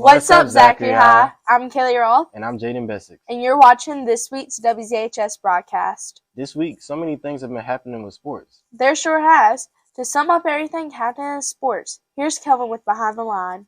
What's up, Zachary High? I'm Kaylee Roll. And I'm Jaden Bessick. And you're watching this week's WZHS broadcast. This week, so many things have been happening with sports. There sure has. To sum up everything happening in sports, here's Kelvin with Behind the Line.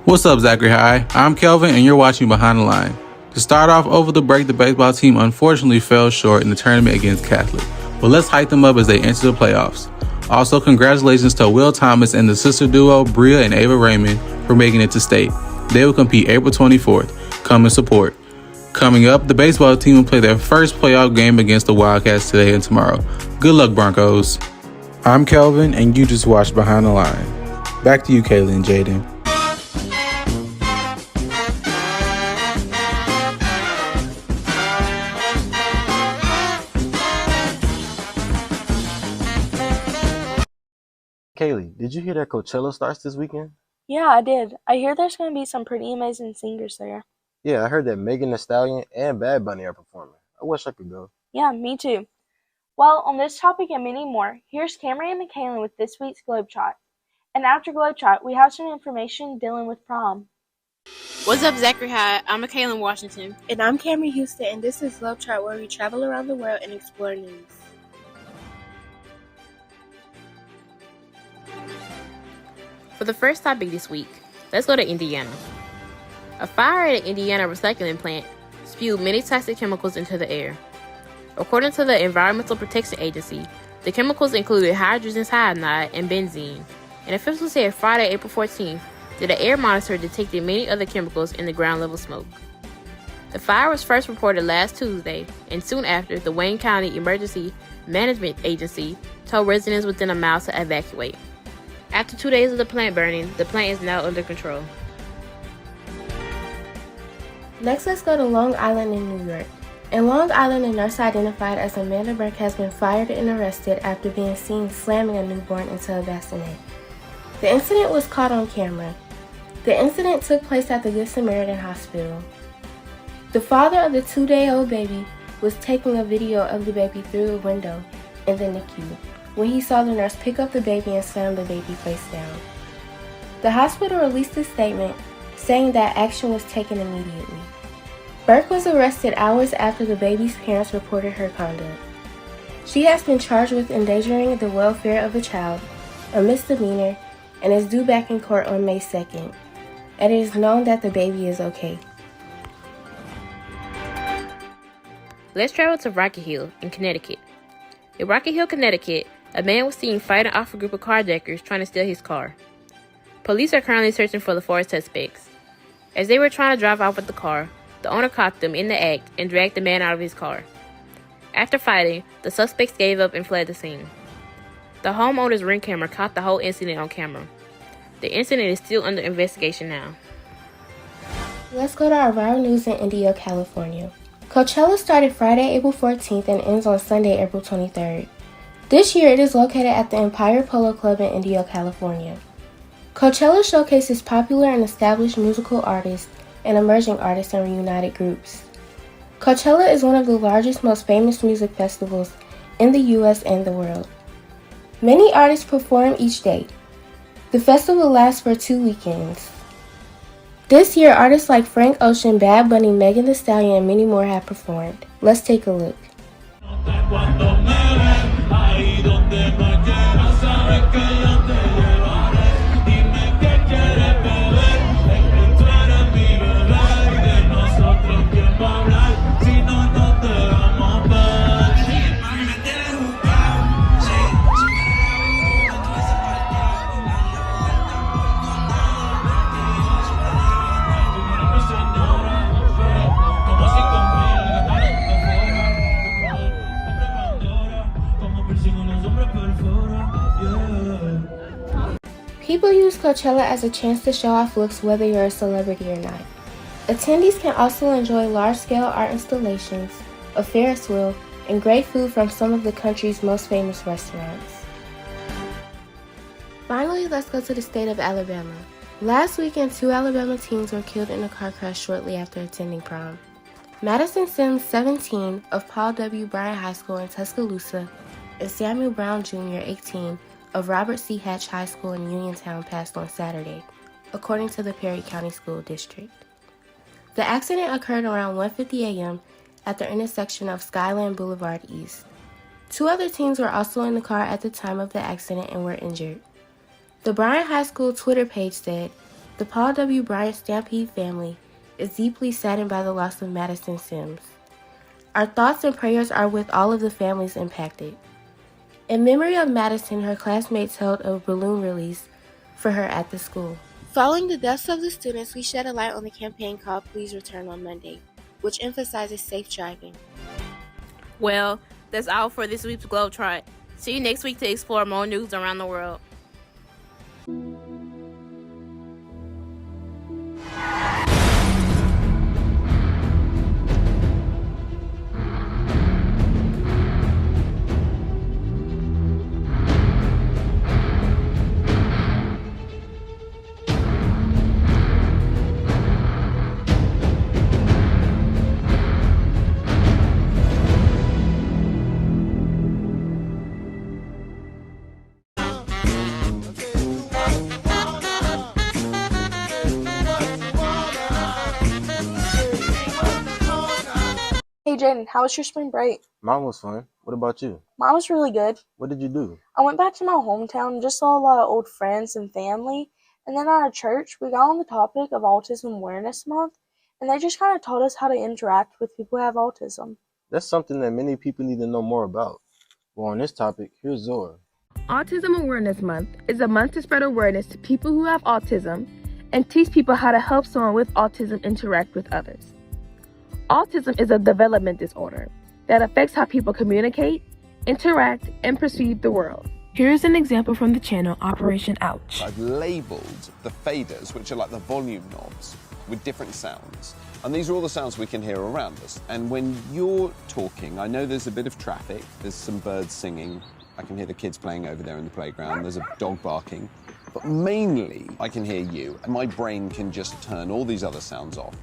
What's up, Zachary High? I'm Kelvin, and you're watching Behind the Line. To start off over the break, the baseball team unfortunately fell short in the tournament against Catholic, but let's hype them up as they enter the playoffs. Also, congratulations to Will Thomas and the sister duo Bria and Ava Raymond for making it to state. They will compete April 24th. Come and support. Coming up, the baseball team will play their first playoff game against the Wildcats today and tomorrow. Good luck, Broncos. I'm Kelvin, and you just watched Behind the Line. Back to you, Kaylee and Jaden. Kaylee, did you hear that Coachella starts this weekend? Yeah, I did. I hear there's going to be some pretty amazing singers there. Yeah, I heard that Megan Thee Stallion and Bad Bunny are performing. I wish I could go. Yeah, me too. Well, on this topic and many more, here's Cameron and Kaylin with this week's Globetrot. And after Globetrot, we have some information dealing with prom. What's up, Zachary High? I'm Kaylin Washington. And I'm Cameron Houston, and this is Globetrot, where we travel around the world and explore news. For the first topic this week, let's go to Indiana. A fire at an Indiana recycling plant spewed many toxic chemicals into the air. According to the Environmental Protection Agency, the chemicals included hydrogen cyanide and benzene, and officials said Friday, April 14th, that the air monitor detected many other chemicals in the ground level smoke. The fire was first reported last Tuesday, and soon after, the Wayne County Emergency Management Agency told residents within a mile to evacuate. After 2 days of the plant burning, the plant is now under control. Next, let's go to Long Island in New York. In Long Island, a nurse identified as Amanda Burke has been fired and arrested after being seen slamming a newborn into a bassinet. The incident was caught on camera. The incident took place at the Good Samaritan Hospital. The father of the 2-day-old baby was taking a video of the baby through a window in the NICU when he saw the nurse pick up the baby and slam the baby face down. The hospital released a statement saying that action was taken immediately. Burke was arrested hours after the baby's parents reported her conduct. She has been charged with endangering the welfare of a child, a misdemeanor, and is due back in court on May 2nd. And it is known that the baby is okay. Let's travel to Rocky Hill in Connecticut. In Rocky Hill, Connecticut, a man was seen fighting off a group of carjackers trying to steal his car. Police are currently searching for the 4 suspects. As they were trying to drive off with the car, the owner caught them in the act and dragged the man out of his car. After fighting, the suspects gave up and fled the scene. The homeowner's ring camera caught the whole incident on camera. The incident is still under investigation now. Let's go to our viral news in Indio, California. Coachella started Friday, April 14th and ends on Sunday, April 23rd. This year, it is located at the Empire Polo Club in Indio, California. Coachella showcases popular and established musical artists and emerging artists and reunited groups. Coachella is one of the largest, most famous music festivals in the U.S. and the world. Many artists perform each day. The festival lasts for 2 weekends. This year, artists like Frank Ocean, Bad Bunny, Megan Thee Stallion, and many more have performed. Let's take a look. People use Coachella as a chance to show off looks whether you're a celebrity or not. Attendees can also enjoy large-scale art installations, a Ferris wheel, and great food from some of the country's most famous restaurants. Finally, let's go to the state of Alabama. Last weekend, 2 Alabama teens were killed in a car crash shortly after attending prom. Madison Sims, 17, of Paul W. Bryant High School in Tuscaloosa, and Samuel Brown Jr., 18, of Robert C. Hatch High School in Uniontown passed on Saturday, according to the Perry County School District. The accident occurred around 1:50 a.m. at the intersection of Skyland Boulevard East. 2 other teens were also in the car at the time of the accident and were injured. The Bryant High School Twitter page said, "The Paul W. Bryant Stampede family is deeply saddened by the loss of Madison Sims. Our thoughts and prayers are with all of the families impacted." In memory of Madison, her classmates held a balloon release for her at the school. Following the deaths of the students, we shed a light on the campaign called Please Return on Monday, which emphasizes safe driving. Well, that's all for this week's Globetrot. See you next week to explore more news around the world. Hey Jaden, how was your spring break? Mine was fun. What about you? Mine was really good. What did you do? I went back to my hometown and just saw a lot of old friends and family. And then at our church, we got on the topic of Autism Awareness Month, and they just kind of taught us how to interact with people who have autism. That's something that many people need to know more about. Well, on this topic, here's Zora. Autism Awareness Month is a month to spread awareness to people who have autism and teach people how to help someone with autism interact with others. Autism is a development disorder that affects how people communicate, interact, and perceive the world. Here's an example from the channel Operation Ouch. I've labelled the faders, which are like the volume knobs, with different sounds. And these are all the sounds we can hear around us. And when you're talking, I know there's a bit of traffic, there's some birds singing, I can hear the kids playing over there in the playground, there's a dog barking. But mainly, I can hear you, and my brain can just turn all these other sounds off.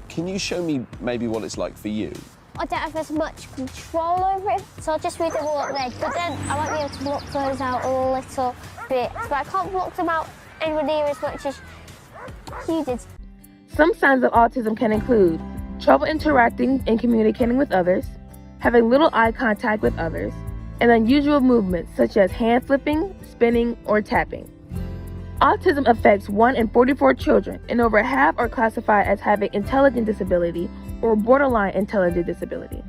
Can you show me maybe what it's like for you? I don't have as much control over it, so I'll just read them all up there. But then I might be able to block those out a little bit. But I can't block them out anywhere near as much as you did. Some signs of autism can include trouble interacting and communicating with others, having little eye contact with others, and unusual movements such as hand flipping, spinning, or tapping. Autism affects 1 in 44 children, and over half are classified as having intelligent disability or borderline intelligent disability.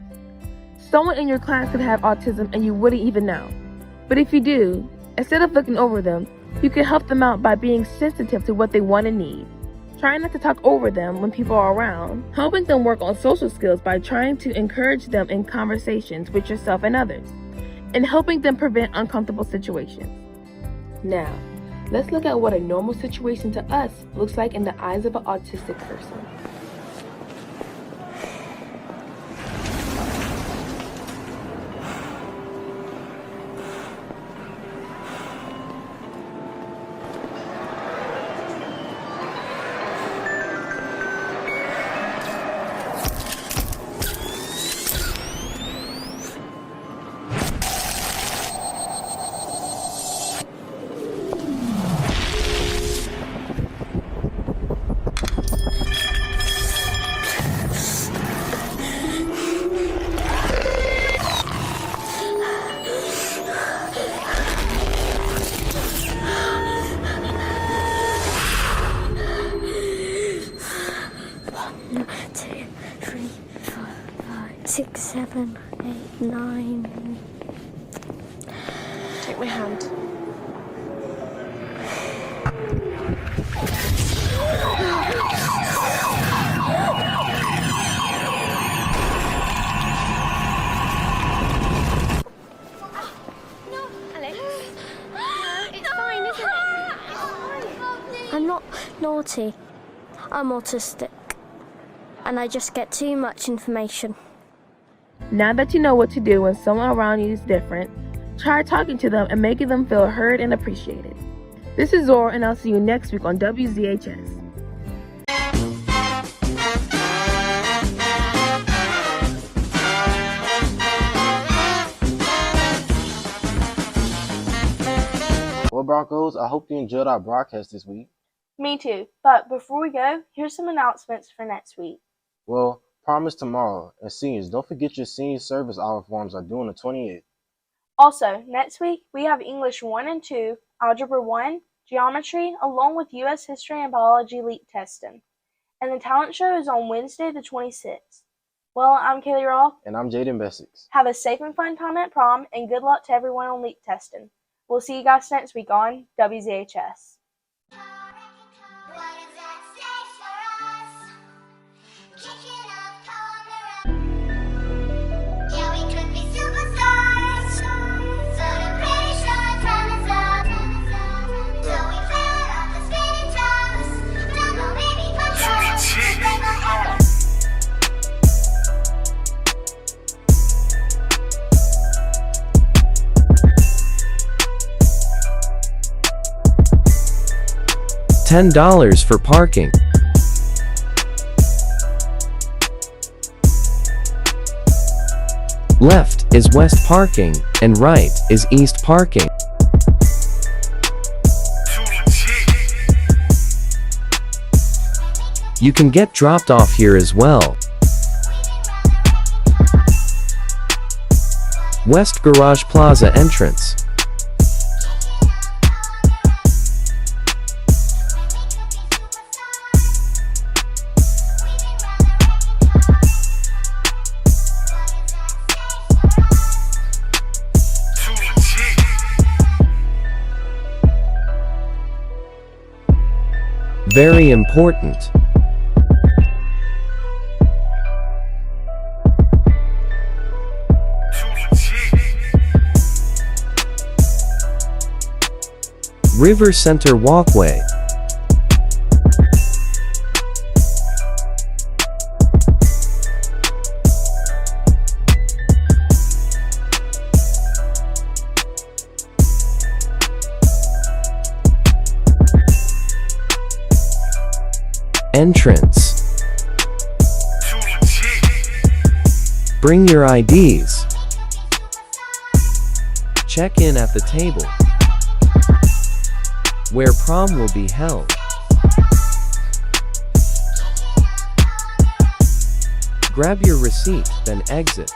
Someone in your class could have autism and you wouldn't even know. But if you do, instead of looking over them, you can help them out by being sensitive to what they want and need. Trying not to talk over them when people are around, helping them work on social skills by trying to encourage them in conversations with yourself and others, and helping them prevent uncomfortable situations. Now, let's look at what a normal situation to us looks like in the eyes of an autistic person. Six, 7, 8, 9. Take my hand. I'm not naughty. I'm autistic. and I just get too much information. Now that you know what to do when someone around you is different, try talking to them and making them feel heard and appreciated. This is Zora, and I'll see you next week on WZHS. Well, Broncos, I hope you enjoyed our broadcast this week. Me too. But before we go, here's some announcements for next week. Well, promise tomorrow. And seniors, don't forget your senior service hour forms are due on the 28th. Also, next week, we have English 1 and 2, Algebra 1, Geometry, along with U.S. History and Biology LEAP testing. And the talent show is on Wednesday the 26th. Well, I'm Kaylee Roth. And I'm Jaden Bessix. Have a safe and fun time at prom, and good luck to everyone on LEAP testing. We'll see you guys next week on WZHS. $10 for parking. Left is west parking, and right is east parking. You can get dropped off here as well. West Garage Plaza entrance. Very important. River Center Walkway. Entrance. Bring your IDs. Check in at the table where prom will be held. Grab your receipt, then exit.